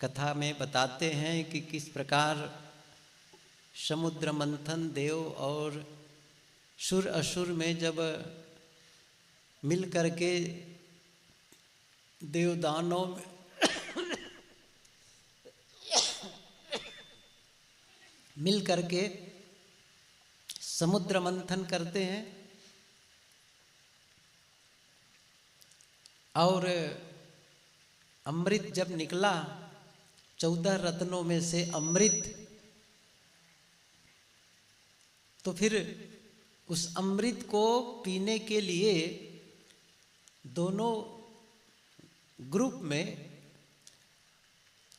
कथा में बताते हैं कि किस प्रकार समुद्र मंथन देव और सुर असुर में जब मिल करके देवदानों में मिल करके समुद्र मंथन करते हैं और अमृत जब निकला 14 रत्नों में से अमृत, तो फिर उस अमृत को पीने के लिए दोनों ग्रुप में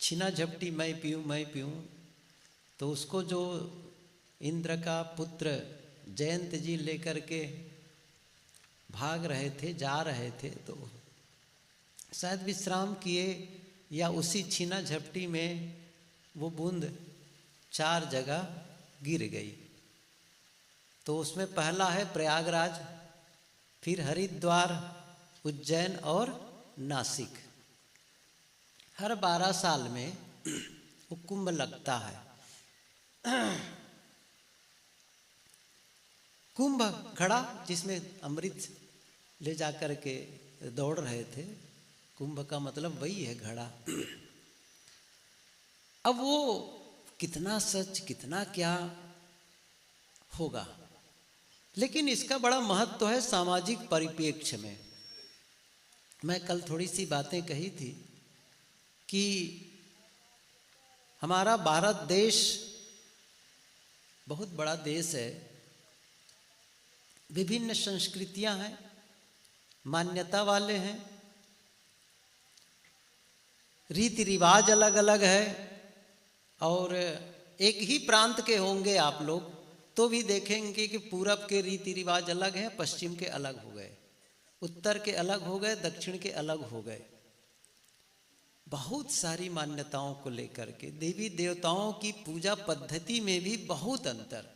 छीना झपटी मैं पीऊं, तो उसको जो इंद्र का पुत्र जयंत जी लेकर के भाग रहे थे, जा रहे थे, तो शायद विश्राम किए या उसी छीना झपटी में वो बूंद 4 जगह गिर गई। तो उसमें पहला है प्रयागराज, फिर हरिद्वार, उज्जैन और नासिक। हर 12 साल में वो कुंभ लगता है। कुंभ घड़ा जिसमें अमृत ले जाकर के दौड़ रहे थे, कुंभ का मतलब वही है घड़ा। अब वो कितना सच कितना क्या होगा, लेकिन इसका बड़ा महत्व है सामाजिक परिप्रेक्ष्य में। मैं कल थोड़ी सी बातें कही थी कि हमारा भारत देश बहुत बड़ा देश है, विभिन्न संस्कृतियां हैं, मान्यता वाले हैं, रीति रिवाज अलग अलग है। और एक ही प्रांत के होंगे आप लोग तो भी देखेंगे कि पूरब के रीति रिवाज अलग हैं, पश्चिम के अलग हो गए, उत्तर के अलग हो गए, दक्षिण के अलग हो गए। बहुत सारी मान्यताओं को लेकर के देवी देवताओं की पूजा पद्धति में भी बहुत अंतर।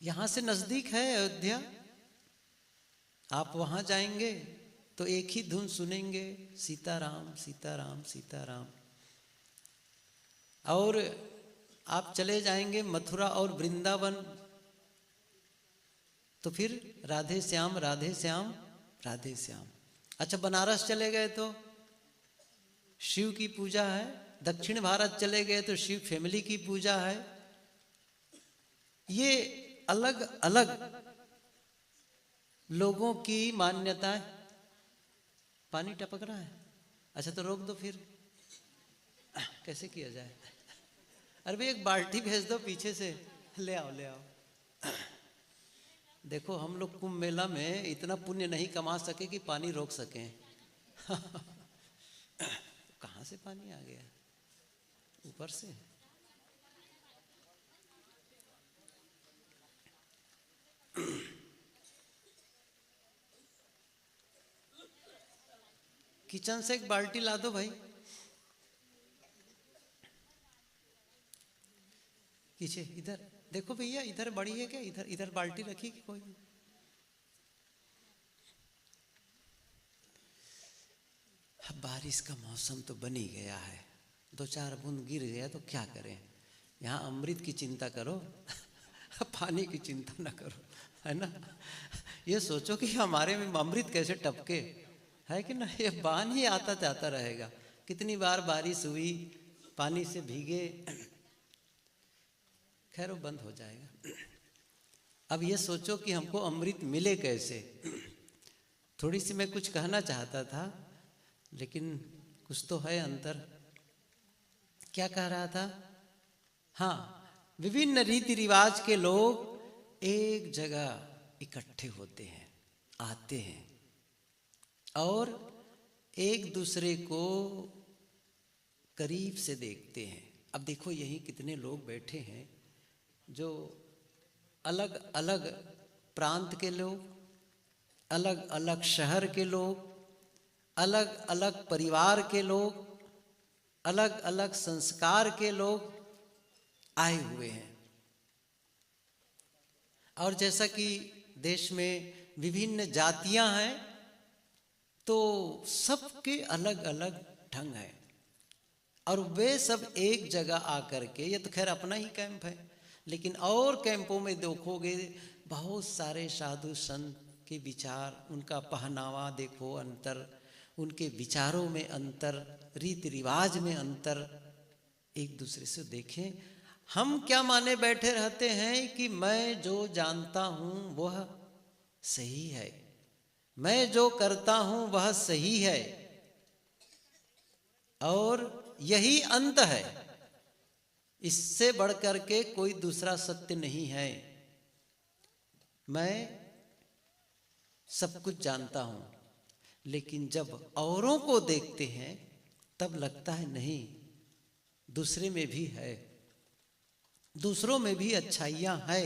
यहां से नजदीक है अयोध्या, आप वहां जाएंगे तो एक ही धुन सुनेंगे, सीताराम सीताराम सीताराम। और आप चले जाएंगे मथुरा और वृंदावन तो फिर राधे श्याम राधे श्याम राधे श्याम। अच्छा, बनारस चले गए तो शिव की पूजा है, दक्षिण भारत चले गए तो शिव फैमिली की पूजा है। ये अलग अलग लोगों की मान्यताएं। पानी टपक रहा है, अच्छा तो रोक दो, फिर कैसे किया जाए? अरे भाई एक बाल्टी भेज दो पीछे से, ले आओ ले आओ। देखो हम लोग कुंभ मेला में इतना पुण्य नहीं कमा सके कि पानी रोक सकें। कहाँ से पानी आ गया? ऊपर से। किचन से एक बाल्टी ला दो भाई। पीछे इधर देखो भैया, इधर बड़ी है क्या? इधर इधर बाल्टी रखी कि कोई? बारिश का मौसम तो बन ही गया है, 2-4 बूंद गिर गया तो क्या करें? यहाँ अमृत की चिंता करो, पानी की चिंता ना करो, है ना? ये सोचो कि हमारे में अमृत कैसे टपके, है कि ना? ये बान ही आता जाता रहेगा। कितनी बार बारिश हुई, पानी से भीगे, खैर वो बंद हो जाएगा। अब ये सोचो कि हमको अमृत मिले कैसे। थोड़ी सी मैं कुछ कहना चाहता था, लेकिन कुछ तो है अंतर। क्या कह रहा था? हाँ, विभिन्न रीति रिवाज के लोग एक जगह इकट्ठे होते हैं, आते हैं और एक दूसरे को करीब से देखते हैं। अब देखो यही कितने लोग बैठे हैं जो अलग अलग प्रांत के लोग, अलग अलग शहर के लोग, अलग अलग परिवार के लोग, अलग अलग संस्कार के लोग आए हुए हैं। और जैसा कि देश में विभिन्न जातियां हैं तो सबके अलग अलग ढंग है। और वे सब एक जगह आकर के, ये तो खैर अपना ही कैंप है, लेकिन और कैंपों में देखोगे बहुत सारे साधु संत के विचार, उनका पहनावा देखो अंतर, उनके विचारों में अंतर, रीति रिवाज में अंतर, एक दूसरे से देखें। हम क्या माने बैठे रहते हैं कि मैं जो जानता हूं वह सही है, मैं जो करता हूं वह सही है और यही अंत है, इससे बढ़कर के कोई दूसरा सत्य नहीं है। मैं सब कुछ जानता हूं, लेकिन जब औरों को देखते हैं तब लगता है नहीं, दूसरे में भी है, दूसरों में भी अच्छाइयां है।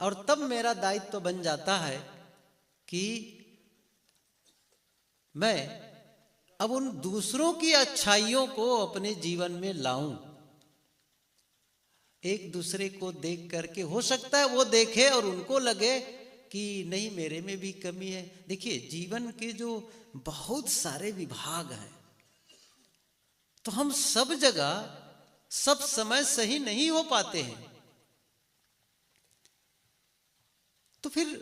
और तब मेरा दायित्व बन जाता है कि मैं अब उन दूसरों की अच्छाइयों को अपने जीवन में लाऊं। एक दूसरे को देख करके, हो सकता है वो देखे और उनको लगे कि नहीं मेरे में भी कमी है। देखिए जीवन के जो बहुत सारे विभाग हैं, तो हम सब जगह सब समय सही नहीं हो पाते हैं। तो फिर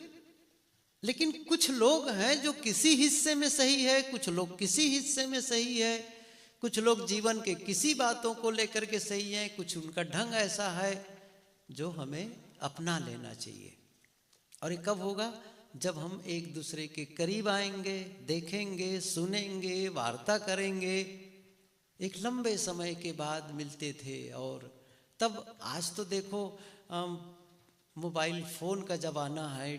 लेकिन कुछ लोग हैं जो किसी हिस्से में सही है, कुछ लोग किसी हिस्से में सही है, कुछ लोग जीवन के किसी बातों को लेकर के सही है, कुछ उनका ढंग ऐसा है जो हमें अपना लेना चाहिए। और ये कब होगा? जब हम एक दूसरे के करीब आएंगे, देखेंगे, सुनेंगे, वार्ता करेंगे। एक लंबे समय के बाद मिलते थे, और तब आज तो देखो मोबाइल फ़ोन का ज़माना है,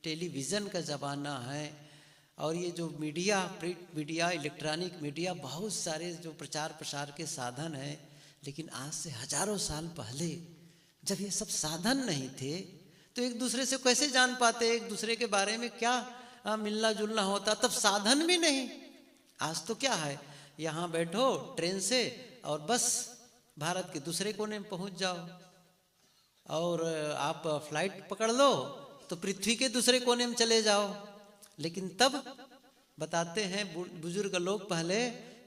टेलीविज़न का ज़माना है, और ये जो media, print media, electronic media, बहुत सारे जो प्रचार प्रसार के साधन हैं। लेकिन आज से हजारों साल पहले जब ये सब साधन नहीं थे तो एक दूसरे से कैसे जान पाते, एक दूसरे के बारे में क्या मिलना जुलना होता? तब साधन भी नहीं। आज तो क्या है, यहाँ बैठो ट्रेन से और बस भारत के दूसरे कोने में पहुँच जाओ, और आप फ्लाइट पकड़ लो तो पृथ्वी के दूसरे कोने में चले जाओ। लेकिन तब बताते हैं बुजुर्ग लोग पहले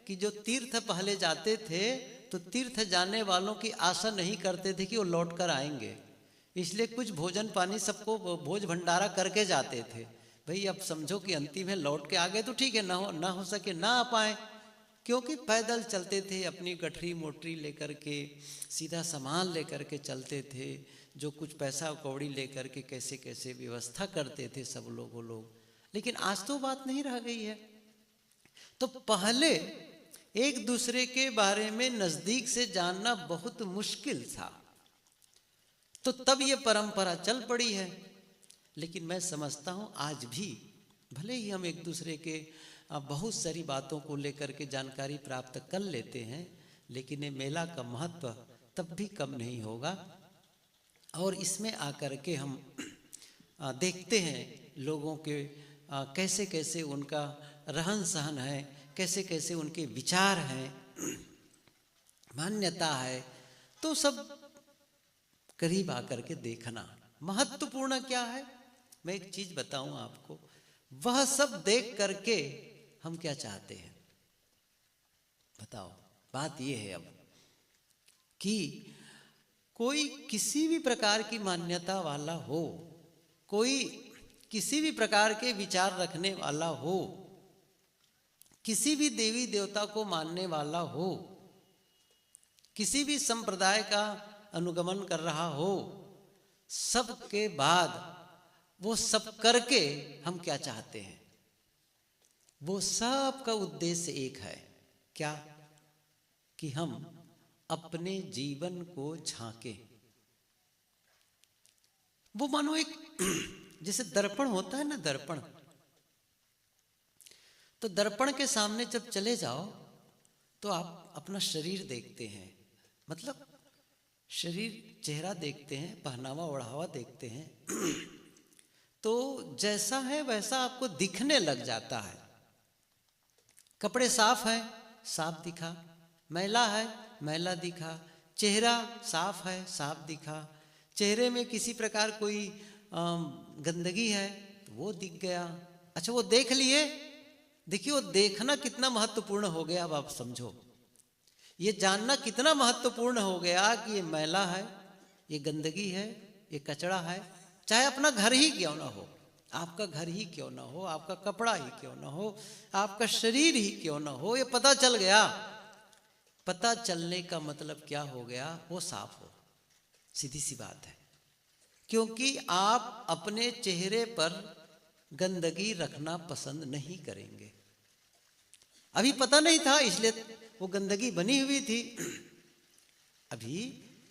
कि जो तीर्थ पहले जाते थे तो तीर्थ जाने वालों की आशा नहीं करते थे कि वो लौट कर आएंगे, इसलिए कुछ भोजन पानी सबको भोज भंडारा करके जाते थे। भाई अब समझो कि अंतिम में लौट के आ गए तो ठीक है, ना हो सके ना आ पाए, क्योंकि पैदल चलते थे, अपनी गठरी मोटरी लेकर के, सीधा सामान लेकर के चलते थे, जो कुछ पैसा कौड़ी लेकर के कैसे कैसे व्यवस्था करते थे सब लोग। लेकिन आज तो बात नहीं रह गई है। तो पहले एक दूसरे के बारे में नजदीक से जानना बहुत मुश्किल था, तो तब ये परंपरा चल पड़ी है। लेकिन मैं समझता हूँ आज भी भले ही हम एक दूसरे के बहुत सारी बातों को लेकर के जानकारी प्राप्त कर लेते हैं, लेकिन ये मेला का महत्व तब भी कम नहीं होगा। और इसमें आकर के हम देखते हैं लोगों के कैसे कैसे उनका रहन सहन है, कैसे कैसे उनके विचार हैं, मान्यता है। तो सब करीब आकर के देखना महत्वपूर्ण क्या है। मैं एक चीज बताऊं आपको, वह सब देख करके हम क्या चाहते हैं बताओ। बात यह है अब कि कोई किसी भी प्रकार की मान्यता वाला हो, कोई किसी भी प्रकार के विचार रखने वाला हो, किसी भी देवी देवता को मानने वाला हो, किसी भी संप्रदाय का अनुगमन कर रहा हो, सब के बाद वो सब करके हम क्या चाहते हैं? वो सब का उद्देश्य एक है, क्या? कि हम अपने जीवन को झांके। वो मानो एक जैसे दर्पण होता है ना, दर्पण, तो दर्पण के सामने जब चले जाओ तो आप अपना शरीर देखते हैं, मतलब शरीर, चेहरा देखते हैं, पहनावा ओढ़ावा देखते हैं, तो जैसा है वैसा आपको दिखने लग जाता है। कपड़े साफ है, साफ दिखा, मैला है, मैला दिखा, चेहरा साफ है, साफ दिखा, चेहरे में किसी प्रकार कोई गंदगी है तो वो दिख गया। अच्छा वो देख लिए। देखिए वो देखना कितना महत्वपूर्ण हो गया, अब आप समझो। ये जानना कितना महत्वपूर्ण हो गया कि ये मैला है, ये गंदगी है, ये कचरा है। चाहे अपना घर ही क्यों ना हो, आपका घर ही क्यों ना हो, आपका कपड़ा ही क्यों ना हो, आपका शरीर ही क्यों ना हो, ये पता चल गया। पता चलने का मतलब क्या हो गया? वो साफ हो, सीधी सी बात है। क्योंकि आप अपने चेहरे पर गंदगी रखना पसंद नहीं करेंगे। अभी पता नहीं था इसलिए वो गंदगी बनी हुई थी। अभी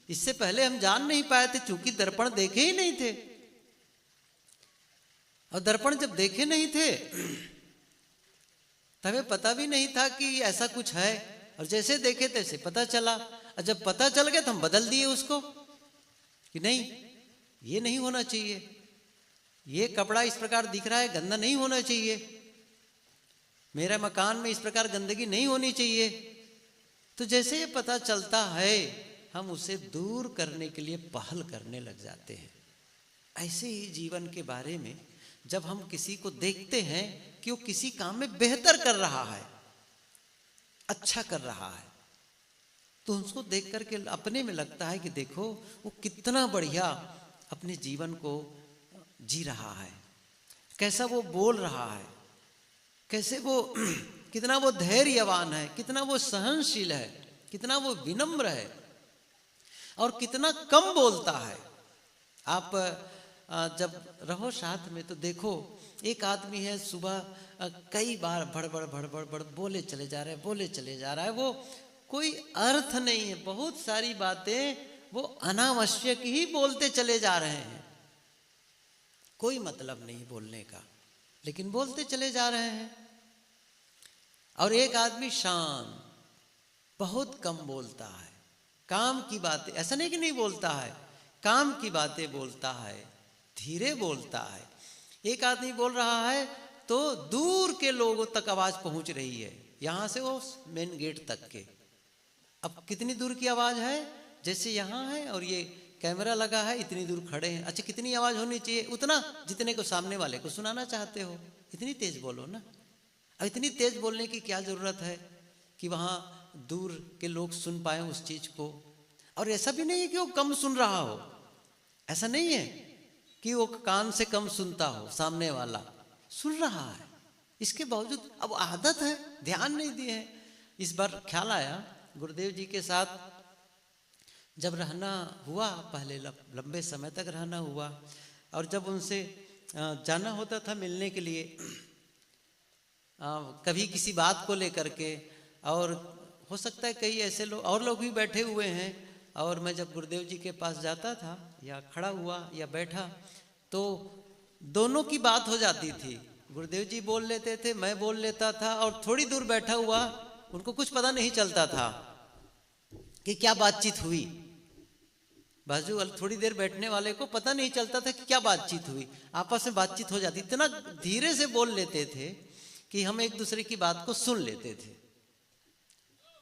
इससे पहले हम जान नहीं पाए थे, चूंकि दर्पण देखे ही नहीं थे। और दर्पण जब देखे नहीं थे तब पता भी नहीं था कि ऐसा कुछ है। और जैसे देखे तैसे पता चला। और जब पता चल गया तो हम बदल दिए उसको कि नहीं, ये नहीं होना चाहिए, ये कपड़ा इस प्रकार दिख रहा है, गंदा नहीं होना चाहिए, मेरा मकान में इस प्रकार गंदगी नहीं होनी चाहिए। तो जैसे ये पता चलता है हम उसे दूर करने के लिए पहल करने लग जाते हैं। ऐसे ही जीवन के बारे में जब हम किसी को देखते हैं कि वो किसी काम में बेहतर कर रहा है, अच्छा कर रहा है, तो उसको देख करके अपने में लगता है कि देखो वो कितना बढ़िया अपने जीवन को जी रहा है, कैसा वो बोल रहा है, कैसे वो कितना वो धैर्यवान है, कितना वो सहनशील है, कितना वो विनम्र है और कितना कम बोलता है। आप जब रहो साथ में तो देखो, एक आदमी है सुबह कई बार भड़बड़ भड़बड़ भड़ बोले चले जा रहा है, बोले चले जा रहा है, वो कोई अर्थ नहीं है, बहुत सारी बातें वो अनावश्यक ही बोलते चले जा रहे हैं, कोई मतलब नहीं बोलने का, लेकिन बोलते चले जा रहे हैं। और एक आदमी शांत, बहुत कम बोलता है, काम की बातें, ऐसा नहीं कि नहीं बोलता है, काम की बातें बोलता है, धीरे बोलता है। एक आदमी बोल रहा है तो दूर के लोगों तक आवाज पहुंच रही है, यहां से वो मेन गेट तक के। अब कितनी दूर की आवाज है? जैसे यहाँ है और ये कैमरा लगा है, इतनी दूर खड़े हैं। अच्छा, कितनी आवाज होनी चाहिए? उतना जितने को सामने वाले को सुनाना चाहते हो, इतनी तेज बोलो ना। अब इतनी तेज बोलने की क्या जरूरत है कि वहां दूर के लोग सुन पाए उस चीज को? और ऐसा भी नहीं है कि वो कम सुन रहा हो, ऐसा नहीं है कि वो कान से कम सुनता हो, सामने वाला सुन रहा है, इसके बावजूद अब आदत है, ध्यान नहीं दिए हैं। इस बार ख्याल आया, गुरुदेव जी के साथ जब रहना हुआ, पहले लंबे समय तक रहना हुआ, और जब उनसे जाना होता था मिलने के लिए, कभी किसी बात को लेकर के, और हो सकता है कई ऐसे लोग और लोग भी बैठे हुए हैं, और मैं जब गुरुदेव जी के पास जाता था या खड़ा हुआ या बैठा तो दोनों की बात हो जाती थी। गुरुदेव जी बोल लेते थे, मैं बोल लेता था, और थोड़ी दूर बैठा हुआ उनको कुछ पता नहीं चलता था कि क्या बातचीत हुई। बाजू थोड़ी देर बैठने वाले को पता नहीं चलता था कि क्या बातचीत हुई, आपस में बातचीत हो जाती। इतना धीरे से बोल लेते थे कि हम एक दूसरे की बात को सुन लेते थे।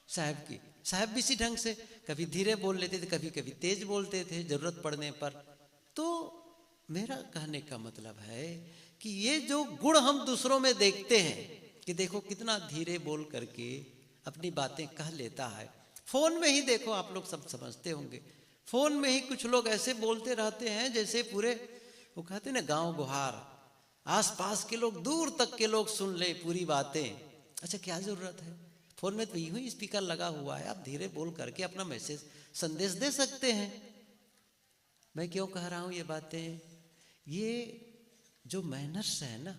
साहब भी इसी ढंग से कभी धीरे बोल लेते थे, कभी कभी तेज बोलते थे जरूरत पड़ने पर। तो मेरा कहने का मतलब है कि ये जो गुण हम दूसरों में देखते हैं कि देखो कितना धीरे बोल करके अपनी बातें कह लेता है। फोन में ही देखो, आप लोग सब समझते होंगे, फोन में ही कुछ लोग ऐसे बोलते रहते हैं जैसे पूरे, वो कहते हैं ना गांव गुहार, आसपास के लोग, दूर तक के लोग सुन ले पूरी बातें। अच्छा, क्या जरूरत है? फोन में तो यही स्पीकर लगा हुआ है, आप धीरे बोल करके अपना मैसेज, संदेश दे सकते हैं। मैं क्यों कह रहा हूं ये बातें? ये जो मैनर्स है ना,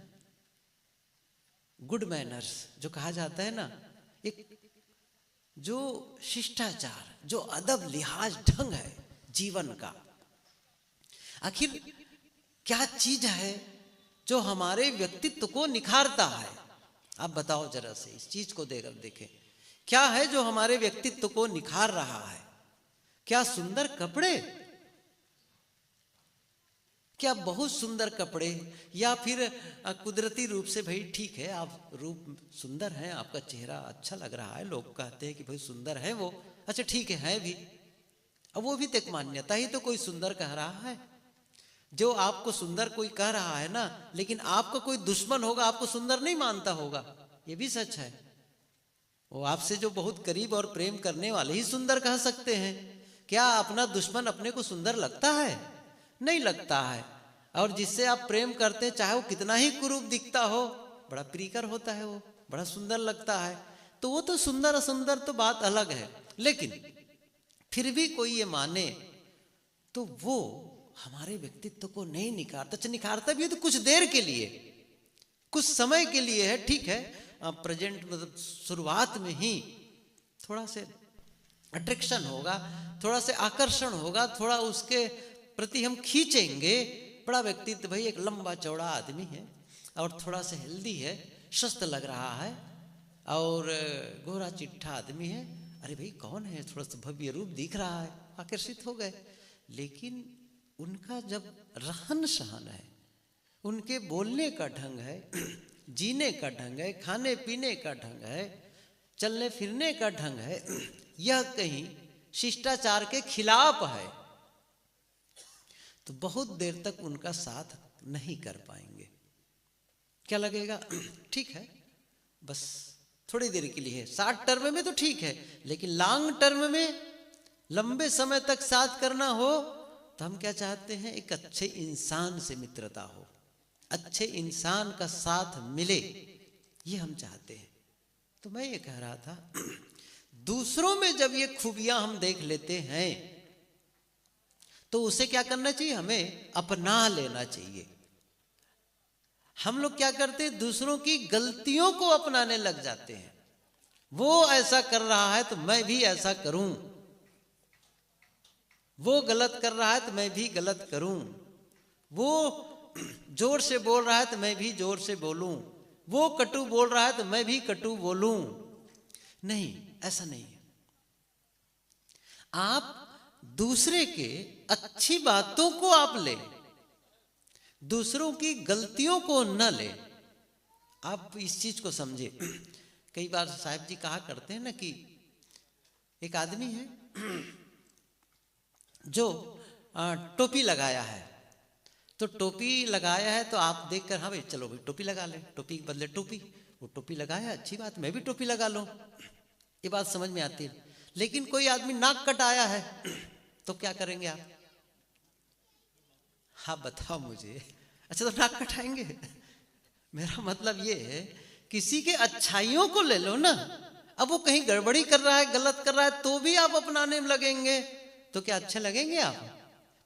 गुड मैनर्स जो कहा जाता है ना, एक जो शिष्टाचार, जो अदब लिहाज ढंग है जीवन का, आखिर क्या चीज है जो हमारे व्यक्तित्व को निखारता है? आप बताओ जरा से, इस चीज को देखें, क्या है जो हमारे व्यक्तित्व को निखार रहा है? क्या सुंदर कपड़े, क्या बहुत सुंदर कपड़े, या फिर कुदरती रूप से, भाई ठीक है आप रूप सुंदर हैं, आपका चेहरा अच्छा लग रहा है, लोग कहते हैं कि भाई सुंदर है वो, अच्छा ठीक है भी, अब वो भी तो एक मान्यता ही तो कोई सुंदर कह रहा है। जो आपको सुंदर कोई कह रहा है ना, लेकिन आपका कोई दुश्मन होगा आपको सुंदर नहीं मानता होगा, ये भी सच है। वो आपसे जो बहुत करीब और प्रेम करने वाले ही सुंदर कह सकते हैं। क्या अपना दुश्मन अपने को सुंदर लगता है? नहीं लगता है। और जिससे आप प्रेम करते हैं, चाहे वो कितना ही कुरूप दिखता हो, बड़ा प्रियकर होता है, वो बड़ा सुंदर लगता है। तो वो तो सुंदर असुंदर तो बात अलग है, लेकिन फिर भी कोई ये माने तो वो हमारे व्यक्तित्व को नहीं निखारता। निखारता भी है तो कुछ देर के लिए, कुछ समय के लिए है, ठीक है। प्रेजेंट मतलब शुरुआत में ही थोड़ा से अट्रैक्शन होगा, थोड़ा से आकर्षण होगा, थोड़ा उसके प्रति हम खींचेंगे। बड़ा व्यक्तित्व भाई, एक लंबा चौड़ा आदमी है और थोड़ा सा हेल्दी है, स्वस्थ लग रहा है, और गोरा चिट्ठा आदमी है, अरे भाई कौन है, थोड़ा सा भव्य रूप दिख रहा है, आकर्षित हो गए। लेकिन उनका जब रहन सहन है, उनके बोलने का ढंग है, जीने का ढंग है, खाने पीने का ढंग है, चलने फिरने का ढंग है, यह कहीं शिष्टाचार के खिलाफ है, तो बहुत देर तक उनका साथ नहीं कर पाएंगे। क्या लगेगा? ठीक है, बस थोड़ी देर के लिए है, शॉर्ट टर्म में तो ठीक है, लेकिन लॉन्ग टर्म में लंबे समय तक साथ करना हो तो हम क्या चाहते हैं? एक अच्छे इंसान से मित्रता हो, अच्छे इंसान का साथ मिले, ये हम चाहते हैं। तो मैं ये कह रहा था, दूसरों में जब ये खूबियां हम देख लेते हैं तो उसे क्या करना चाहिए? हमें अपना लेना चाहिए। हम लोग क्या करते हैं? दूसरों की गलतियों को अपनाने लग जाते हैं। वो ऐसा कर रहा है तो मैं भी ऐसा करूं, वो गलत कर रहा है तो मैं भी गलत करूं, वो जोर से बोल रहा है तो मैं भी जोर से बोलूं, वो कटु बोल रहा है तो मैं भी कटु बोलूं। नहीं, ऐसा नहीं है। आप दूसरे के अच्छी बातों को आप ले, दूसरों की गलतियों को न ले। आप इस चीज को समझे। कई बार साहब जी कहा करते हैं ना कि एक आदमी है जो टोपी लगाया है, तो टोपी लगाया है तो आप देखकर हाँ भाई चलो भाई टोपी लगा ले, टोपी के बदले टोपी, वो टोपी लगाया, अच्छी बात, मैं भी टोपी लगा लूं, ये बात समझ में आती है। लेकिन कोई आदमी नाक कटाया है तो क्या करेंगे आप? हाँ बताओ मुझे। अच्छा तो नाक कटाएंगे? मेरा मतलब ये है, किसी के अच्छाइयों को ले लो ना। अब वो कहीं गड़बड़ी कर रहा है, गलत कर रहा है, तो भी आप अपनाने में लगेंगे, तो क्या अच्छे लगेंगे आप?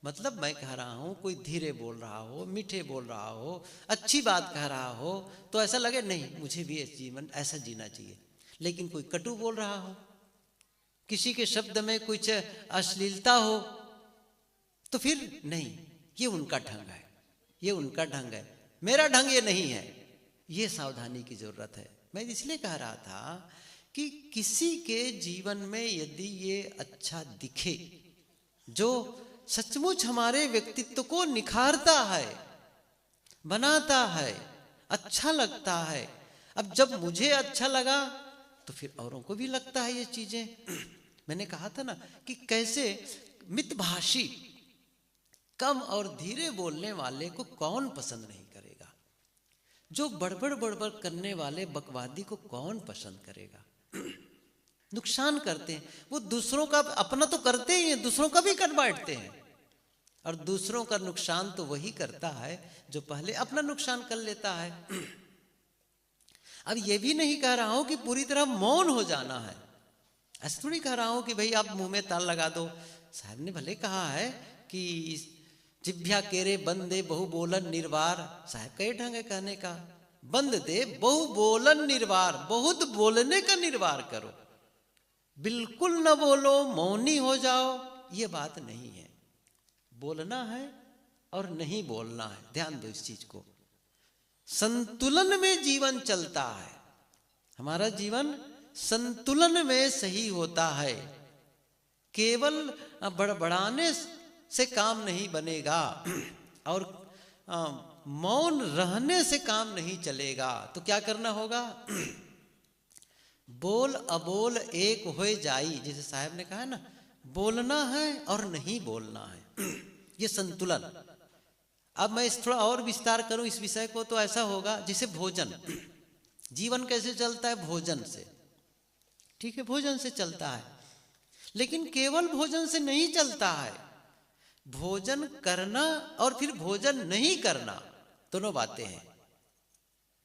मतलब मैं कह रहा हूं, कोई धीरे बोल रहा हो, मीठे बोल रहा हो, अच्छी बात कह रहा हो, तो ऐसा लगे नहीं मुझे भी जीवन ऐसा जीना चाहिए। लेकिन कोई कटु बोल रहा हो, किसी के शब्द में कुछ अश्लीलता हो, तो फिर नहीं, ये उनका ढंग है, ये उनका ढंग है, मेरा ढंग ये नहीं है। ये सावधानी की जरूरत है। मैं इसलिए कह रहा था कि किसी के जीवन में यदि ये अच्छा दिखे, जो सचमुच हमारे व्यक्तित्व को निखारता है, बनाता है, अच्छा लगता है। अब जब मुझे अच्छा लगा तो फिर औरों को भी लगता है ये चीजें। मैंने कहा था ना कि कैसे मितभाषी, कम और धीरे बोलने वाले को कौन पसंद नहीं करेगा? जो बड़बड़ बड़बड़ करने वाले बकवादी को कौन पसंद करेगा? नुकसान करते हैं वो, दूसरों का, अपना तो करते ही हैं, दूसरों का भी कर बैठते हैं। और दूसरों का नुकसान तो वही करता है जो पहले अपना नुकसान कर लेता है। अब ये भी नहीं कह रहा हूं कि पूरी तरह मौन हो जाना है, ऐसा थोड़ी कह रहा हूं कि भाई आप मुंह में ताल लगा दो। साहब ने भले कहा है कि जिभ्या केरे बंदे बहु बोलन निर्वार, साहब का ये ढंग है कहने का, बंद दे बहु बोलन निर्वार, बहुत बोलने का निर्वार करो, बिल्कुल न बोलो, मौनी हो जाओ, ये बात नहीं है। बोलना है और नहीं बोलना है, ध्यान दो इस चीज को। संतुलन में जीवन चलता है, हमारा जीवन संतुलन में सही होता है। केवल बड़बड़ाने से काम नहीं बनेगा और मौन रहने से काम नहीं चलेगा। तो क्या करना होगा? बोल अबोल एक हो जाई, जैसे साहब ने कहा ना, बोलना है और नहीं बोलना है, ये संतुलन। अब मैं इस थोड़ा और विस्तार करूं इस विषय को तो ऐसा होगा, जैसे भोजन, जीवन कैसे चलता है? भोजन से। ठीक है, भोजन से चलता है, लेकिन केवल भोजन से नहीं चलता है। भोजन करना और फिर भोजन नहीं करना दोनों बातें हैं।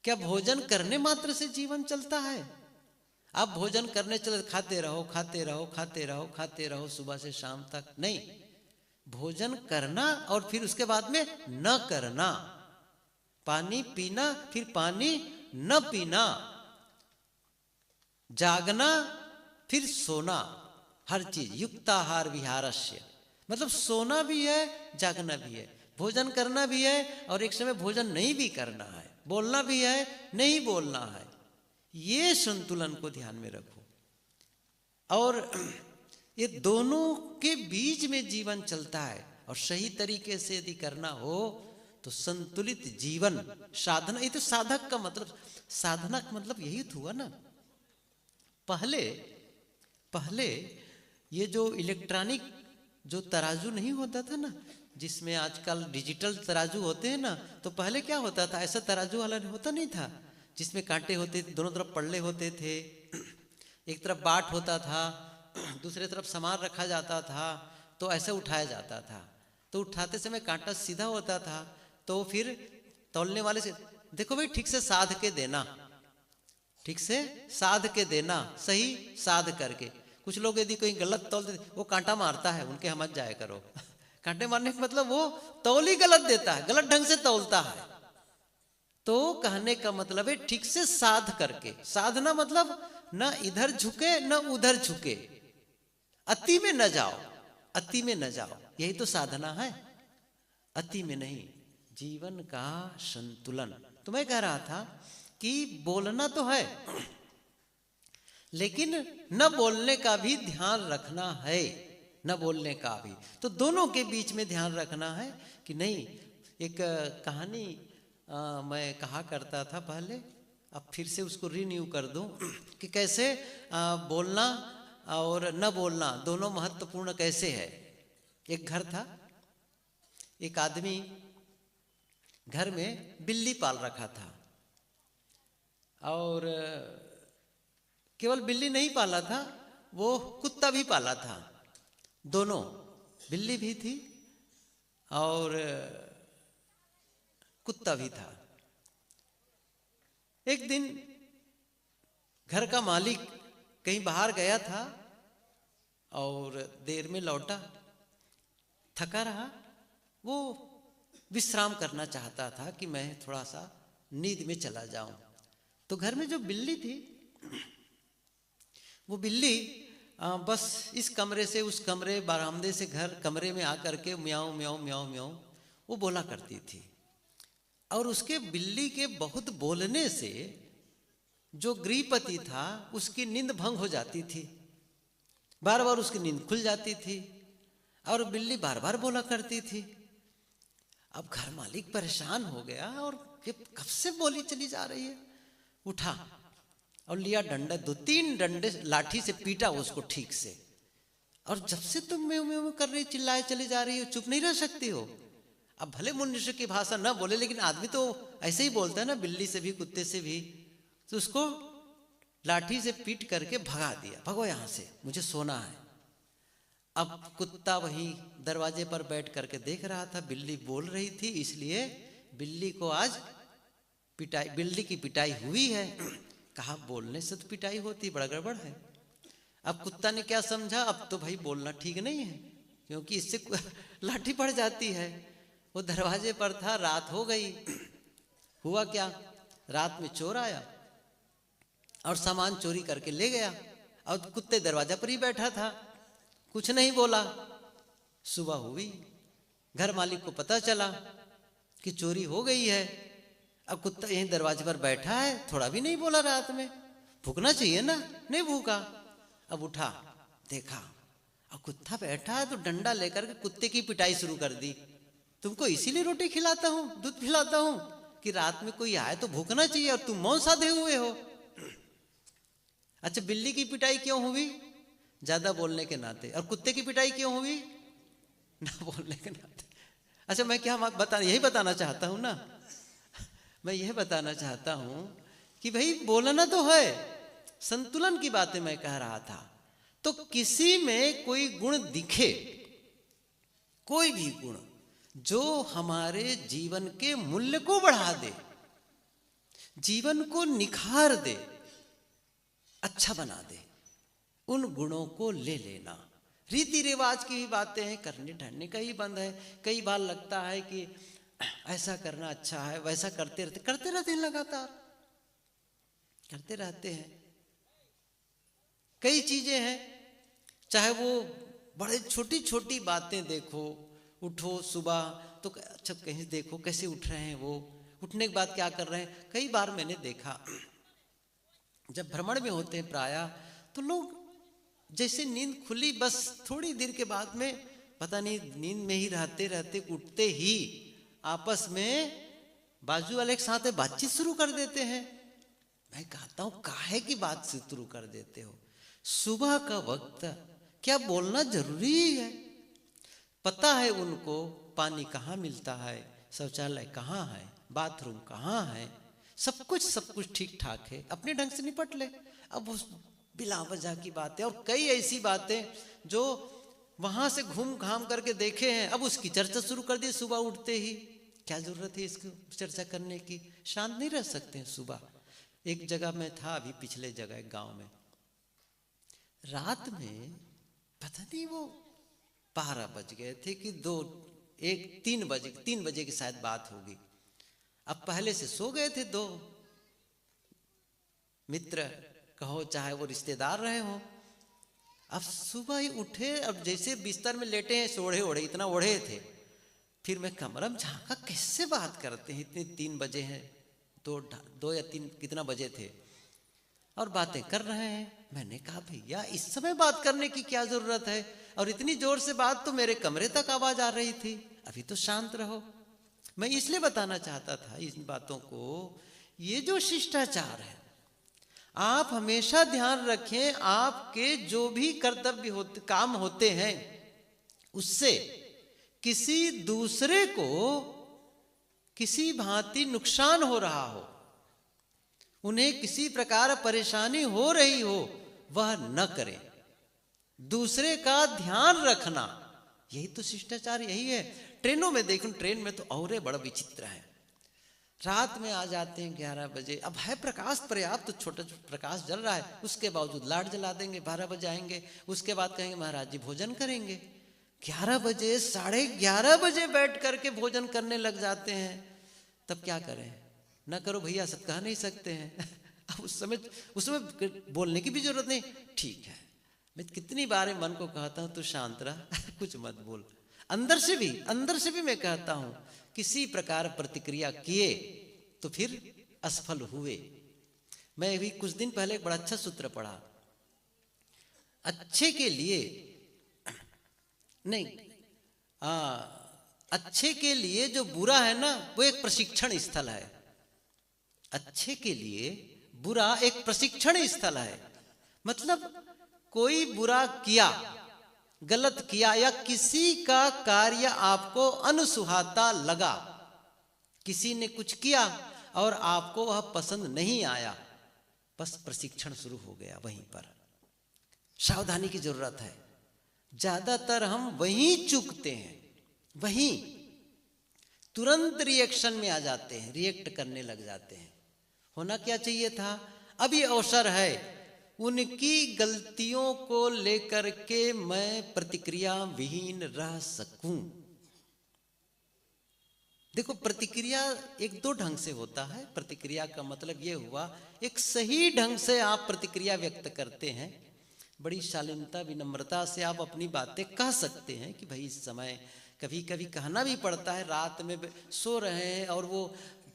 क्या भोजन करने मात्र से जीवन चलता है? आप भोजन करने चले, खाते रहो खाते रहो खाते रहो खाते रहो सुबह से शाम तक, नहीं। भोजन करना और फिर उसके बाद में न करना, पानी पीना फिर पानी न पीना, जागना फिर सोना, हर चीज युक्ताहार विहारस्य, मतलब सोना भी है जागना भी है, भोजन करना भी है और एक समय भोजन नहीं भी करना है, बोलना भी है नहीं बोलना है। ये संतुलन को ध्यान में रखो। और ये दोनों के बीच में जीवन चलता है, और सही तरीके से यदि करना हो तो संतुलित जीवन साधना। ये तो साधक का मतलब, साधना का मतलब यही तो हुआ ना। पहले ये जो इलेक्ट्रॉनिक जो तराजू नहीं होता था ना, जिसमें आजकल डिजिटल तराजू होते हैं ना, तो पहले क्या होता था, ऐसा तराजू वाला होता नहीं था जिसमें कांटे होते थे, दोनों तरफ पल्ले होते थे, एक तरफ बाट होता था, दूसरे तरफ सामान रखा जाता था, तो ऐसे उठाया जाता था। तो उठाते समय कांटा सीधा होता था, तो फिर तौलने वाले से देखो भाई ठीक से साध के देना, ठीक से साध के देना, सही साध करके। कुछ लोग यदि कोई गलत तौल देते, वो कांटा मारता है, उनके हम मत जाया करो। कांटे मारने का मतलब वो तौल ही गलत देता है, गलत ढंग से तौलता है। तो कहने का मतलब है ठीक से साध करके। साधना मतलब न इधर झुके न उधर झुके, अति में न जाओ, अति में न जाओ, यही तो साधना है, अति में नहीं। जीवन का संतुलन। तो मैं कह रहा था कि बोलना तो है, लेकिन न बोलने का भी ध्यान रखना है, न बोलने का भी। तो दोनों के बीच में ध्यान रखना है कि नहीं। एक कहानी मैं कहा करता था पहले, अब फिर से उसको रिन्यू कर दूं कि कैसे बोलना और न बोलना दोनों महत्वपूर्ण कैसे है। एक घर था, एक आदमी घर में बिल्ली पाल रखा था, और केवल बिल्ली नहीं पाला था, वो कुत्ता भी पाला था। दोनों, बिल्ली भी थी और कुत्ता भी था। एक दिन घर का मालिक कहीं बाहर गया था और देर में लौटा, थका रहा, वो विश्राम करना चाहता था कि मैं थोड़ा सा नींद में चला जाऊं। तो घर में जो बिल्ली थी, वो बिल्ली बस इस कमरे से उस कमरे, बरामदे से घर कमरे में आकर के म्याऊं म्याऊं म्याऊं म्याऊं वो बोला करती थी। और उसके बिल्ली के बहुत बोलने से जो गृहपति था उसकी नींद भंग हो जाती थी, बार बार उसकी नींद खुल जाती थी और बिल्ली बार बार बोला करती थी। अब घर मालिक परेशान हो गया, और ये कब से बोली चली जा रही है। उठा और लिया डंडा, 2-3 डंडे लाठी से पीटा उसको ठीक से। और जब से तुम म्याऊं म्याऊं कर रही, चिल्लाए चली जा रही हो, चुप नहीं रह सकती हो। अब भले मनुष्य की भाषा ना बोले, लेकिन आदमी तो ऐसे ही बोलता है ना, बिल्ली से भी कुत्ते से भी। तो उसको लाठी से पीट करके भगा दिया, भगो यहां से, मुझे सोना है। अब कुत्ता वही दरवाजे पर बैठ करके देख रहा था, बिल्ली बोल रही थी, इसलिए बिल्ली को आज पिटाई, बिल्ली की पिटाई हुई है। कहा बोलने से तो पिटाई होती, बड़ा गड़बड़ है। अब कुत्ता ने क्या समझा, अब तो भाई बोलना ठीक नहीं है, क्योंकि इससे लाठी पड़ जाती है। वो दरवाजे पर था, रात हो गई। हुआ क्या, रात में चोर आया और सामान चोरी करके ले गया, और कुत्ते दरवाजा पर ही बैठा था, कुछ नहीं बोला। सुबह हुई, घर मालिक को पता चला कि चोरी हो गई है। अब कुत्ता यहीं दरवाजे पर बैठा है, थोड़ा भी नहीं बोला, रात में भूखना चाहिए ना, नहीं भूखा। अब उठा, देखा, अब कुत्ता बैठा है, तो डंडा लेकर के कुत्ते की पिटाई शुरू कर दी। तुमको इसीलिए रोटी खिलाता हूं, दूध पिलाता हूं कि रात में कोई आए तो भूखना चाहिए, और तुम मौन साधे हुए हो। अच्छा, बिल्ली की पिटाई क्यों हुई, ज्यादा बोलने के नाते, और कुत्ते की पिटाई क्यों हुई, ना बोलने के नाते। अच्छा, मैं क्या यही बताना चाहता हूं ना, मैं यह बताना चाहता हूं कि भाई बोलना तो है, संतुलन की बातें मैं कह रहा था। तो किसी में कोई गुण दिखे, कोई भी गुण जो हमारे जीवन के मूल्य को बढ़ा दे, जीवन को निखार दे, अच्छा बना दे, उन गुणों को ले लेना। रीति रिवाज की भी बातें हैं, करने ढलने का ही बंद है। कई बार लगता है कि ऐसा करना अच्छा है, वैसा करते रहते हैं, लगातार करते रहते हैं। कई चीजें हैं, चाहे वो बड़े छोटी छोटी बातें देखो, उठो सुबह तो अच्छा कहीं देखो कैसे उठ रहे हैं, वो उठने के बाद क्या कर रहे हैं। कई बार मैंने देखा जब भ्रमण में होते हैं प्रायः, तो लोग जैसे नींद खुली बस थोड़ी देर के बाद में पता नहीं नींद में ही रहते रहते उठते ही आपस में बाजू वाले के साथ बातचीत शुरू कर देते हैं। मैं कहता हूं काहे की बात शुरू कर देते हो? सुबह का वक्त क्या बोलना जरूरी है? पता है उनको पानी कहाँ मिलता है, शौचालय कहाँ है, बाथरूम कहाँ है, सब कुछ ठीक ठाक है, अपने ढंग से निपट ले। अब उस बिला वजह की बातें और कई ऐसी बातें जो वहां से घूम घाम करके देखे हैं, अब उसकी चर्चा शुरू कर दी सुबह उठते ही। क्या जरूरत है इसको चर्चा करने की? शांत नहीं रह सकते हैं सुबह। एक जगह में था, अभी पिछले जगह एक गांव में, रात में पता नहीं वो 12 बज गए थे कि 3 बजे की शायद बात होगी। अब पहले से सो गए थे 2 मित्र, कहो चाहे वो रिश्तेदार रहे हो। अब सुबह ही उठे, अब जैसे बिस्तर में लेटे हैं, सोढ़े ओढ़े इतना ओढ़े थे। फिर मैं कमरा में झांका, कैसे बात करते हैं, इतने 3 बजे हैं, 2 या 3 कितना बजे थे और बातें कर रहे हैं। मैंने कहा भैया इस समय बात करने की क्या जरूरत है, और इतनी जोर से बात तो मेरे कमरे तक आवाज आ रही थी, अभी तो शांत रहो। मैं इसलिए बताना चाहता था इन बातों को, ये जो शिष्टाचार है आप हमेशा ध्यान रखें, आपके जो भी कर्तव्य होते काम होते हैं उससे किसी दूसरे को किसी भांति नुकसान हो रहा हो, उन्हें किसी प्रकार परेशानी हो रही हो, वह न करें। दूसरे का ध्यान रखना, यही तो शिष्टाचार, यही है। ट्रेनों में देखूं, ट्रेन में तो और बड़ा विचित्र है। रात में आ जाते हैं 11 बजे, अब है प्रकाश पर्याप्त, तो छोटा प्रकाश जल रहा है, उसके बावजूद लाइट जला देंगे, 12 बजे आएंगे, उसके बाद कहेंगे महाराज जी भोजन करेंगे। 11 बजे 11:30 बजे बैठ करके भोजन करने लग जाते हैं। तब क्या करें? ना करो भैया, सब कह नहीं सकते हैं। अब उसमें बोलने की भी जरूरत नहीं। ठीक है, मैं कितनी बार मन को कहता हूं तू शांत रह, कुछ मत बोल। अंदर से भी मैं कहता हूं, किसी प्रकार प्रतिक्रिया किए तो फिर असफल हुए। मैं अभी कुछ दिन पहले एक बड़ा अच्छा सूत्र पढ़ा, अच्छे के लिए नहीं, अच्छे के लिए जो बुरा है ना, वो एक प्रशिक्षण स्थल है। अच्छे के लिए बुरा एक प्रशिक्षण स्थल है। मतलब कोई बुरा किया, गलत किया, या किसी का कार्य आपको अनसुहाता लगा, किसी ने कुछ किया और आपको वह पसंद नहीं आया, बस प्रशिक्षण शुरू हो गया वहीं पर। सावधानी की जरूरत है। ज्यादातर हम वहीं चूकते हैं, वहीं तुरंत रिएक्शन में आ जाते हैं, रिएक्ट करने लग जाते हैं। होना क्या चाहिए था, अभी अवसर है, उनकी गलतियों को लेकर के मैं प्रतिक्रिया विहीन रह सकूं। देखो, प्रतिक्रिया 1-2 ढंग से होता है। प्रतिक्रिया का मतलब यह हुआ, एक सही ढंग से आप प्रतिक्रिया व्यक्त करते हैं, बड़ी शालीनता विनम्रता से आप अपनी बातें कह सकते हैं कि भाई इस समय कभी कभी कहना भी पड़ता है, रात में सो रहे हैं और वो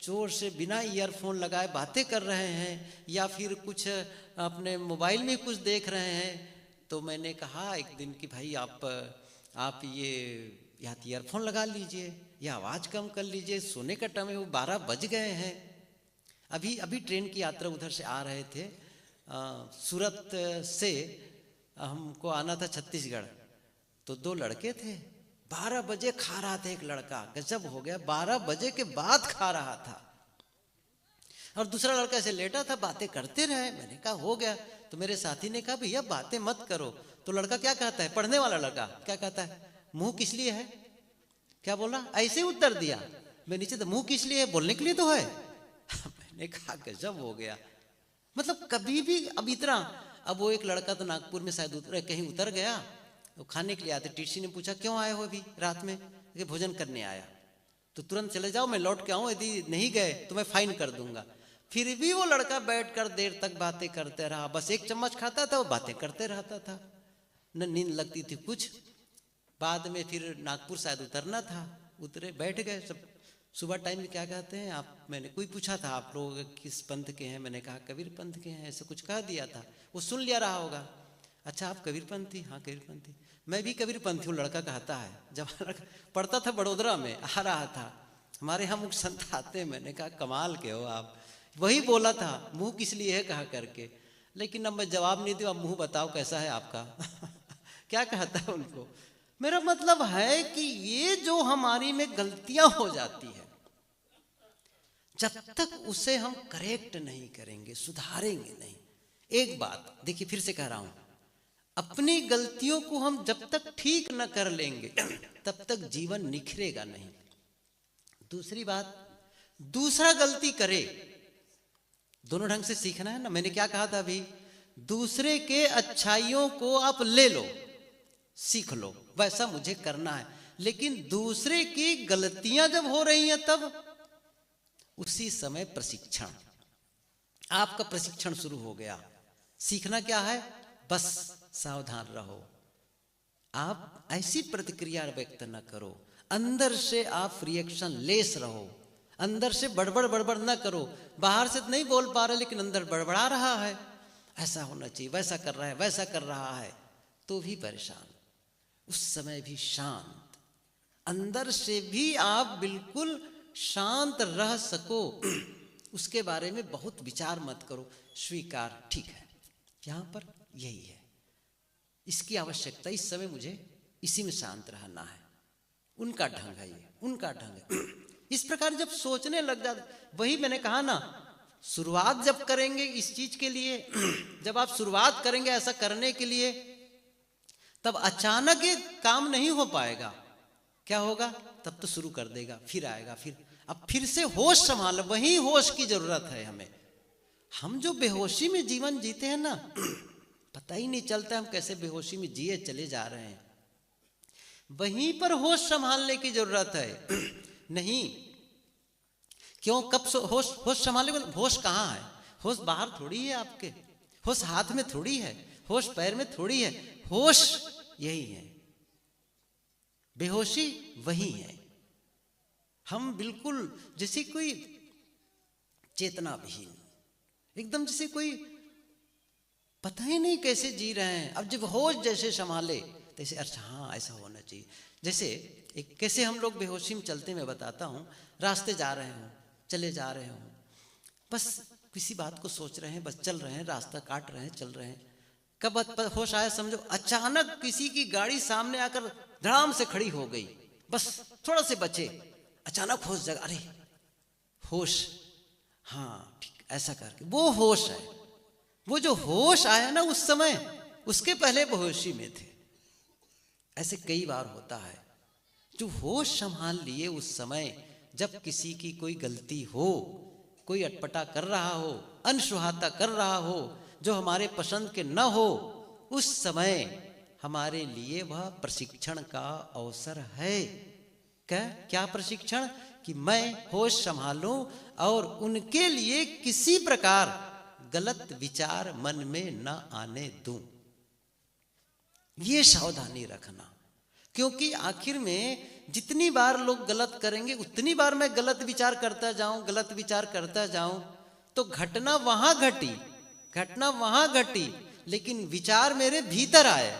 जोर से बिना ईयरफोन लगाए बातें कर रहे हैं, या फिर कुछ अपने मोबाइल में कुछ देख रहे हैं। तो मैंने कहा एक दिन कि भाई आप ये या तो ईयरफोन लगा लीजिए या आवाज़ कम कर लीजिए, सोने का टाइम है, वो 12 बज गए हैं। अभी ट्रेन की यात्रा उधर से आ रहे थे, सूरत से हमको आना था छत्तीसगढ़। तो 2 लड़के थे, 12 बजे खा रहा था एक लड़का, गजब हो गया, 12 बजे के बाद खा रहा था। और दूसरा लड़का ऐसे लेटा था, बातें करते रहे। मैंने कहा हो गया। तो मेरे साथी ने कहा भैया बातें मत करो। तो लड़का क्या कहता है, पढ़ने वाला लड़का क्या कहता है, मुंह किस लिए है, क्या बोला, ऐसे उत्तर दिया। मैं नीचे तो मुंह किस लिए है, बोलने के लिए तो है। मैंने कहा गजब हो गया। मतलब कभी भी अब इतना। अब वो एक लड़का तो नागपुर में शायद कहीं उतर गया, वो खाने के लिए आते। टीसी ने पूछा क्यों आए हो अभी रात में, कि भोजन करने आया। तो तुरंत चले जाओ, मैं लौट के आऊँ, यदि नहीं गए तो मैं फाइन कर दूंगा। फिर भी वो लड़का बैठकर देर तक बातें करते रहा। बस एक चम्मच खाता था, वो बातें करते रहता था, न नींद लगती थी कुछ। बाद में फिर नागपुर शायद उतरना था, उतरे, बैठ गए सब। सुबह टाइम में क्या कहते हैं आप, मैंने कोई पूछा था आप लोग किस पंथ के हैं, मैंने कहा कबीर पंथ के हैं, ऐसे कुछ कह दिया था। वो सुन लिया रहा होगा, अच्छा आप कबीर पंथी, हाँ कबीर पंथी, मैं भी कबीर पंथी हूँ, लड़का कहता है। जब पढ़ता था बड़ोदरा में, आ रहा था, हमारे यहाँ मुख संत आते। मैंने कहा कमाल के हो आप, वही बोला था मुंह किस लिए है कहा करके। लेकिन अब मैं जवाब नहीं दूँ, अब मुंह बताओ कैसा है आपका। क्या कहता है उनको। मेरा मतलब है कि ये जो हमारी में गलतियां हो जाती है, जब तक उसे हम करेक्ट नहीं करेंगे, सुधारेंगे नहीं। एक बात देखिए, फिर से कह रहा हूं, अपनी गलतियों को हम जब तक ठीक न कर लेंगे तब तक जीवन निखरेगा नहीं। दूसरी बात, दूसरा गलती करे, दोनों ढंग से सीखना है ना। मैंने क्या कहा था अभी, दूसरे के अच्छाइयों को आप ले लो, सीख लो, वैसा मुझे करना है। लेकिन दूसरे की गलतियां जब हो रही हैं तब उसी समय प्रशिक्षण, आपका प्रशिक्षण शुरू हो गया। सीखना क्या है, बस सावधान रहो, आप ऐसी प्रतिक्रिया व्यक्त न करो, अंदर से आप रिएक्शन लेस रहो, अंदर से बड़बड़ बड़बड़ न करो। बाहर से तो नहीं बोल पा रहे लेकिन अंदर बड़बड़ा रहा है, ऐसा होना चाहिए, वैसा कर रहा है, वैसा कर रहा है, तो भी परेशान। उस समय भी शांत, अंदर से भी आप बिल्कुल शांत रह सको, उसके बारे में बहुत विचार मत करो, स्वीकार, ठीक है यहां पर यही है, इसकी आवश्यकता, इस समय मुझे इसी में शांत रहना है, उनका ढंग है ये, उनका ढंग है। इस प्रकार जब सोचने लग जाते, वही मैंने कहा ना, शुरुआत जब करेंगे इस चीज के लिए, जब आप शुरुआत करेंगे ऐसा करने के लिए, तब अचानक ये काम नहीं हो पाएगा। क्या होगा, तब तो शुरू कर देगा, फिर आएगा, फिर अब फिर से होश संभाल, वही होश की जरूरत है हमें। हम जो बेहोशी में जीवन जीते हैं ना, पता ही नहीं चलता हम कैसे बेहोशी में जिए चले जा रहे हैं। वहीं पर होश संभालने की जरूरत है। नहीं क्यों, कब होश संभाले, होश कहाँ है, होश बाहर थोड़ी है आपके, होश हाथ में थोड़ी है, होश पैर में थोड़ी है, होश यही है, बेहोशी वही है। हम बिल्कुल जैसे कोई चेतना विहीन, एकदम जैसे कोई पता ही नहीं कैसे जी रहे हैं। अब जब होश जैसे संभाले तैसे, अच्छा हाँ ऐसा होना चाहिए। जैसे एक कैसे हम लोग बेहोशी में चलते, मैं बताता हूँ। रास्ते जा रहे हूँ, चले जा रहे हूँ, बस किसी बात को सोच रहे हैं, बस चल रहे हैं, रास्ता काट रहे हैं, चल रहे हैं। कब होश आया समझो, अचानक किसी की गाड़ी सामने आकर धड़ाम से खड़ी हो गई, बस थोड़ा से बचे, अचानक होश जगा, अरे होश, हाँ ठीक, ऐसा करके वो होश है। वो जो होश आया ना उस समय, उसके पहले बेहोशी में थे। ऐसे कई बार होता है, जो होश संभाल लिए उस समय, जब किसी की कोई गलती हो, कोई अटपटा कर रहा हो, अनसुहाता कर रहा हो, जो हमारे पसंद के न हो, उस समय हमारे लिए वह प्रशिक्षण का अवसर है। क्या प्रशिक्षण, कि मैं होश संभालूं और उनके लिए किसी प्रकार गलत विचार मन में न आने दूं। ये सावधानी रखना, क्योंकि आखिर में जितनी बार लोग गलत करेंगे उतनी बार मैं गलत विचार करता जाऊं, गलत विचार करता जाऊं, तो घटना वहां घटी, घटना वहां घटी, लेकिन विचार मेरे भीतर आए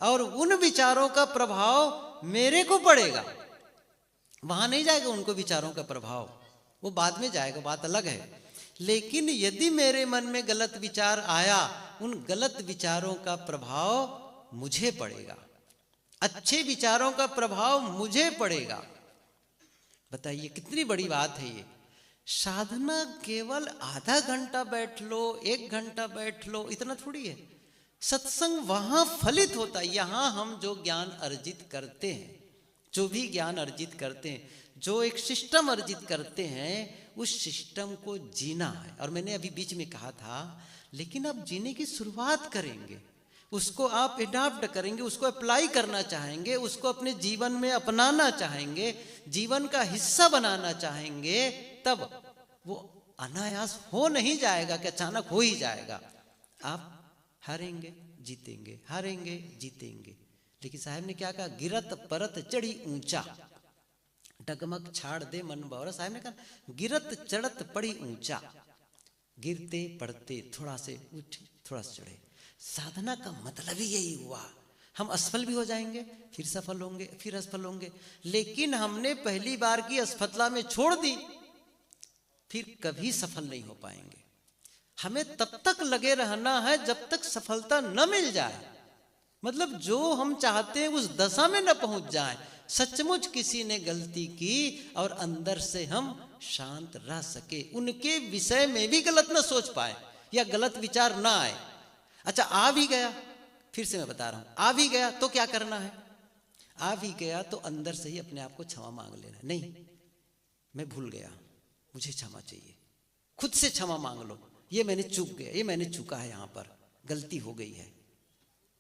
और उन विचारों का प्रभाव मेरे को पड़ेगा। वहां नहीं जाएगा उनको विचारों का प्रभाव, वो बाद में जाएगा, बात अलग है। लेकिन यदि मेरे मन में गलत विचार आया, उन गलत विचारों का प्रभाव मुझे पड़ेगा, अच्छे विचारों का प्रभाव मुझे पड़ेगा। बताइए कितनी बड़ी बात है ये। साधना केवल आधा घंटा बैठ लो, 1 घंटा बैठ लो, इतना थोड़ी है। सत्संग वहां फलित होता है। यहाँ हम जो ज्ञान अर्जित करते हैं, जो भी ज्ञान अर्जित करते हैं, जो एक सिस्टम अर्जित करते हैं, उस सिस्टम को जीना है। और मैंने अभी बीच में कहा था, लेकिन अब जीने की शुरुआत करेंगे, उसको आप एडॉप्ट करेंगे, उसको अप्लाई करना चाहेंगे, उसको अपने जीवन में अपनाना चाहेंगे, जीवन का हिस्सा बनाना चाहेंगे, तब वो अनायास हो नहीं जाएगा कि अचानक हो ही जाएगा। आप हारेंगे जीतेंगे, हारेंगे जीतेंगे। लेकिन साहब ने क्या कहा, गिरत परत चढ़ी ऊंचा, डगमग छाड़ दे मन बावरा। साहब ने कहा गिरत चढ़त पड़ी ऊंचा, गिरते पड़ते थोड़ा से उठ थोड़ा से चढ़े। साधना का मतलब ही यही हुआ, हम असफल भी हो जाएंगे, फिर सफल होंगे, फिर असफल होंगे। लेकिन हमने पहली बार की असफलता में छोड़ दी, फिर कभी सफल नहीं हो पाएंगे। हमें तब तक लगे रहना है जब तक सफलता न मिल जाए, मतलब जो हम चाहते हैं उस दशा में न पहुंच जाए। सचमुच किसी ने गलती की और अंदर से हम शांत रह सके, उनके विषय में भी गलत न सोच पाए या गलत विचार ना आए। अच्छा आ भी गया, फिर से मैं बता रहा हूं, आ भी गया तो क्या करना है? आ भी गया तो अंदर से ही अपने आप को क्षमा मांग लेना। नहीं मैं भूल गया, मुझे क्षमा चाहिए, खुद से क्षमा मांग लो, ये मैंने चूक गया, ये मैंने चूका है, यहां पर गलती हो गई है,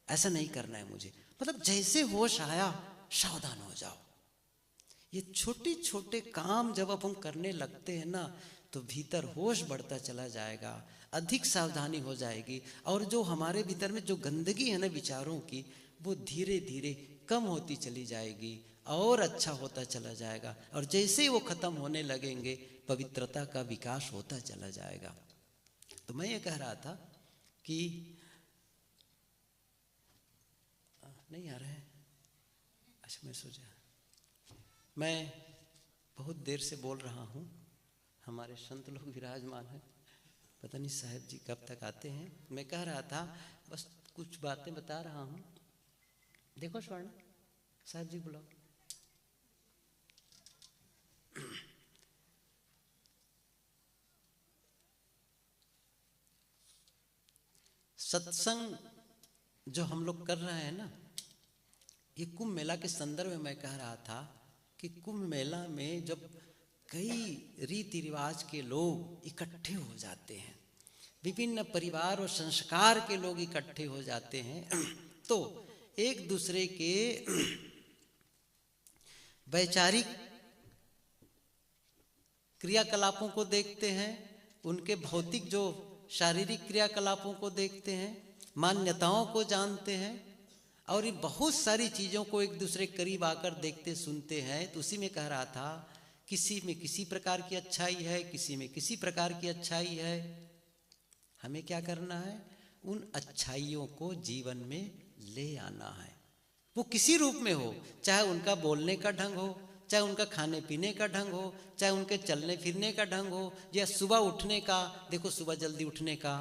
ऐसा नहीं करना है मुझे। मतलब जैसे होश आया सावधान हो जाओ। ये छोटे छोटे काम जब अब हम करने लगते हैं ना, तो भीतर होश बढ़ता चला जाएगा, अधिक सावधानी हो जाएगी, और जो हमारे भीतर में जो गंदगी है ना विचारों की, वो धीरे धीरे कम होती चली जाएगी और अच्छा होता चला जाएगा। और जैसे ही वो खत्म होने लगेंगे, पवित्रता का विकास होता चला जाएगा। तो मैं ये कह रहा था कि नहीं आ रहा है, अच्छा मैं सोचा, मैं बहुत देर से बोल रहा हूँ, हमारे संत लोग विराजमान हैं, पता नहीं साहब जी कब तक आते हैं। मैं कह रहा था बस कुछ बातें बता रहा हूँ। देखो स्वर्ण साहब जी बुलाओ। सत्संग जो हम लोग कर रहे हैं ना, ये कुंभ मेला के संदर्भ में मैं कह रहा था कि कुंभ मेला में जब कई रीति रिवाज के लोग इकट्ठे हो जाते हैं, विभिन्न परिवार और संस्कार के लोग इकट्ठे हो जाते हैं, तो एक दूसरे के वैचारिक क्रियाकलापों को देखते हैं, उनके भौतिक जो शारीरिक क्रियाकलापों को देखते हैं, मान्यताओं को जानते हैं, और ये बहुत सारी चीज़ों को एक दूसरे करीब आकर देखते सुनते हैं। तो उसी में कह रहा था, किसी में किसी प्रकार की अच्छाई है, किसी में किसी प्रकार की अच्छाई है। हमें क्या करना है? उन अच्छाइयों को जीवन में ले आना है, वो किसी रूप में हो, चाहे उनका बोलने का ढंग हो, चाहे उनका खाने पीने का ढंग हो, चाहे उनके चलने फिरने का ढंग हो, या सुबह उठने का, देखो सुबह जल्दी उठने का,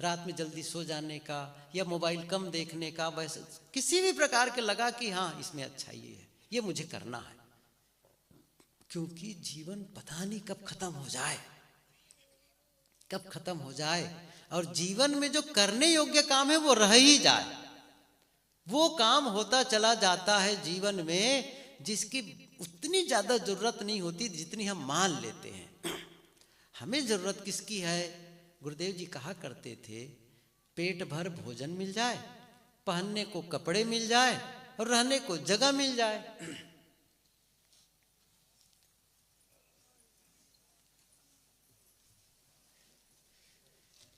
रात में जल्दी सो जाने का, या मोबाइल कम देखने का, बस किसी भी प्रकार के लगा कि हाँ इसमें अच्छाई है, ये मुझे करना है। क्योंकि जीवन पता नहीं कब खत्म हो जाए, कब खत्म हो जाए, और जीवन में जो करने योग्य काम है वो रह ही जाए। वो काम होता चला जाता है जीवन में जिसकी उतनी ज्यादा जरूरत नहीं होती जितनी हम मान लेते हैं। हमें जरूरत किसकी है? गुरुदेव जी कहा करते थे, पेट भर भोजन मिल जाए, पहनने को कपड़े मिल जाए, और रहने को जगह मिल जाए।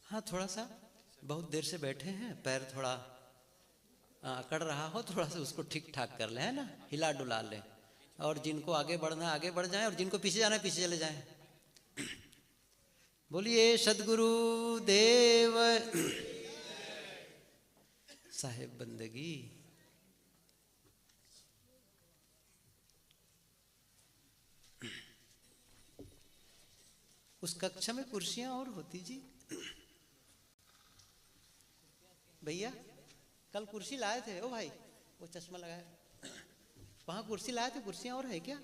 हाँ थोड़ा सा, बहुत देर से बैठे हैं, पैर थोड़ा अकड़ रहा हो, थोड़ा सा उसको ठीक ठाक कर ले, है ना, हिला डुला ले, और जिनको आगे बढ़ना है आगे बढ़ जाएं, और जिनको पीछे जाना है पीछे चले जाएं। बोलिए सदगुरु देव साहेब बंदगी। उस कक्षा में कुर्सियां और होती जी। भैया कल कुर्सी लाए थे, ओ भाई वो चश्मा लगाए, वहां कुर्सी लाए थे, कुर्सियां और है क्या?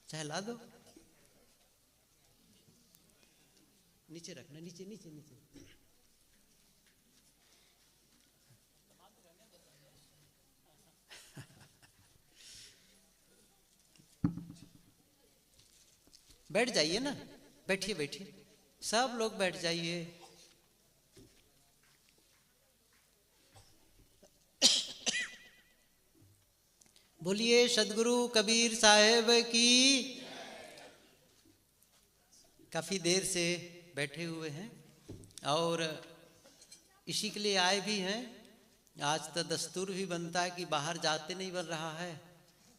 चाहे ला दो। नीचे रखना, नीचे नीचे नीचे। बैठ जाइए ना, बैठिए बैठिए, सब लोग बैठ जाइए। बोलिए सदगुरु कबीर साहेब की। काफ़ी देर से बैठे हुए हैं और इसी के लिए आए भी हैं। आज तो दस्तूर भी बनता है कि बाहर जाते नहीं बन रहा है,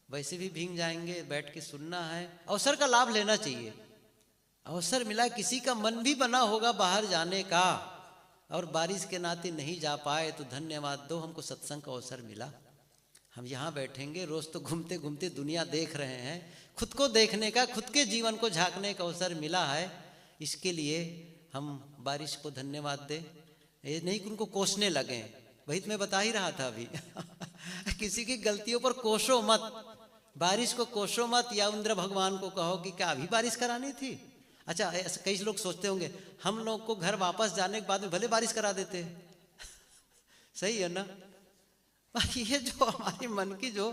वैसे भी भीग जाएंगे, बैठ के सुनना है। अवसर का लाभ लेना चाहिए। अवसर मिला, किसी का मन भी बना होगा बाहर जाने का और बारिश के नाते नहीं जा पाए तो धन्यवाद दो, हमको सत्संग का अवसर मिला। हम यहाँ बैठेंगे, रोज़ तो घूमते घूमते दुनिया देख रहे हैं, खुद को देखने का, खुद के जीवन को झांकने का अवसर मिला है। इसके लिए हम बारिश को धन्यवाद दें, ये नहीं कि उनको कोसने लगे। वही तो मैं बता ही रहा था अभी किसी की गलतियों पर कोसो मत, बारिश को कोसो मत, या इंद्र भगवान को कहो कि क्या अभी बारिश करानी थी। अच्छा, कई लोग सोचते होंगे हम लोग को घर वापस जाने के बाद में भले बारिश करा देते सही है ना। ये जो हमारे मन की जो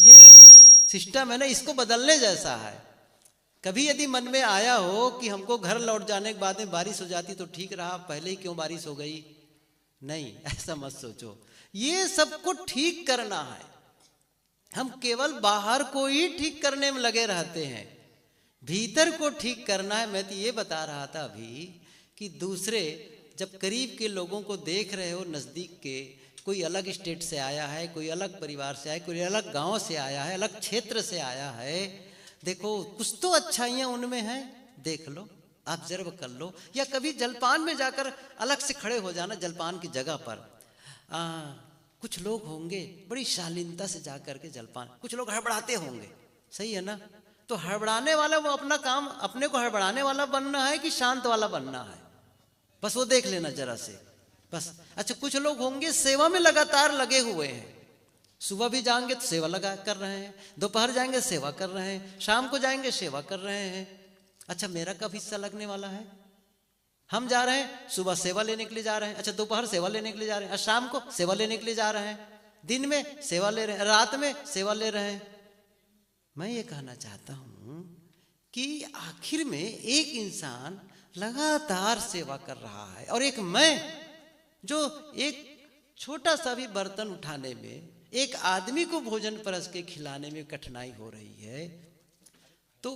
ये सिस्टम है ना, इसको बदलने जैसा है। कभी यदि मन में आया हो कि हमको घर लौट जाने के बाद में बारिश हो जाती तो ठीक रहा, पहले ही क्यों बारिश हो गई, नहीं, ऐसा मत सोचो। ये सबको ठीक करना है, हम केवल बाहर को ही ठीक करने में लगे रहते हैं, भीतर को ठीक करना है। मैं तो ये बता रहा था अभी कि दूसरे जब करीब के लोगों को देख रहे हो, नज़दीक के, कोई अलग स्टेट से आया है, कोई अलग परिवार से आया, कोई अलग गांव से आया है, अलग क्षेत्र से आया है, देखो कुछ तो अच्छाइयाँ उनमें हैं, देख लो, ऑब्जर्व कर लो। या कभी जलपान में जाकर अलग से खड़े हो जाना, जलपान की जगह पर कुछ लोग होंगे बड़ी शालीनता से जा कर के जलपान, कुछ लोग हड़बड़ाते होंगे, सही है ना। तो हड़बड़ाने वाला वो अपना काम, अपने को हड़बड़ाने वाला बनना है कि शांत वाला बनना है, बस वो देख लेना जरा से बस। अच्छा, कुछ लोग होंगे सेवा में लगातार लगे हुए हैं, सुबह भी जाएंगे तो सेवा लगा कर रहे हैं, दोपहर जाएंगे सेवा कर रहे हैं, शाम को जाएंगे सेवा कर रहे हैं। अच्छा, मेरा कब हिस्सा लगने वाला है? हम जा रहे हैं, सुबह सेवा लेने के लिए जा रहे हैं, अच्छा दोपहर सेवा लेने के लिए जा रहे हैं, शाम को सेवा लेने के लिए जा रहे हैं, दिन में सेवा ले रहे हैं, रात में सेवा ले रहे हैं। मैं ये कहना चाहता हूं कि आखिर में एक इंसान लगातार सेवा कर रहा है और एक मैं जो एक छोटा सा भी बर्तन उठाने में, एक आदमी को भोजन परस के खिलाने में कठिनाई हो रही है, तो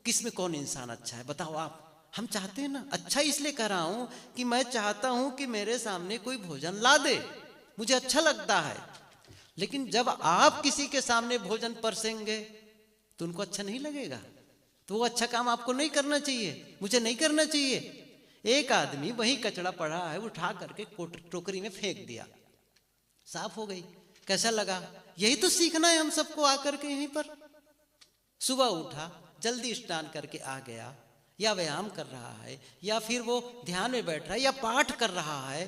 किस में कौन इंसान अच्छा है बताओ आप। हम चाहते हैं ना, अच्छा इसलिए कह रहा हूं कि मैं चाहता हूं कि मेरे सामने कोई भोजन ला दे, मुझे अच्छा लगता है। लेकिन जब आप किसी के सामने भोजन परसेंगे तो उनको अच्छा नहीं लगेगा, तो वो अच्छा काम आपको नहीं करना चाहिए, मुझे नहीं करना चाहिए। एक आदमी वही कचड़ा पड़ा है उठा करके टोकरी में फेंक दिया, साफ हो गई, कैसा लगा? यही तो सीखना है हम सबको आकर के यहीं पर। सुबह उठा, जल्दी स्नान करके आ गया, या व्यायाम कर रहा है, या फिर वो ध्यान में बैठ रहा है, या पाठ कर रहा है,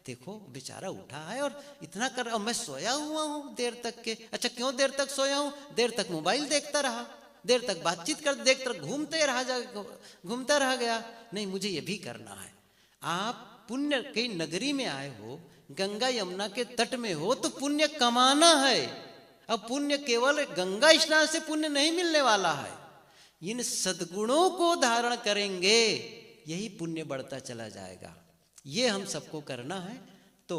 देखो बेचारा उठा है और इतना कर रहा, मैं सोया हुआ हूँ देर तक के। अच्छा, क्यों देर तक सोया हूँ? देर तक मोबाइल देखता रहा, देर तक बातचीत कर, देखता घूमता रह गया। नहीं, मुझे ये भी करना है। आप पुण्य की नगरी में आए हो, गंगा यमुना के तट में हो, तो पुण्य कमाना है। अब पुण्य केवल गंगा स्नान से पुण्य नहीं मिलने वाला है, इन सद्गुणों को धारण करेंगे, यही पुण्य बढ़ता चला जाएगा। ये हम सबको करना है। तो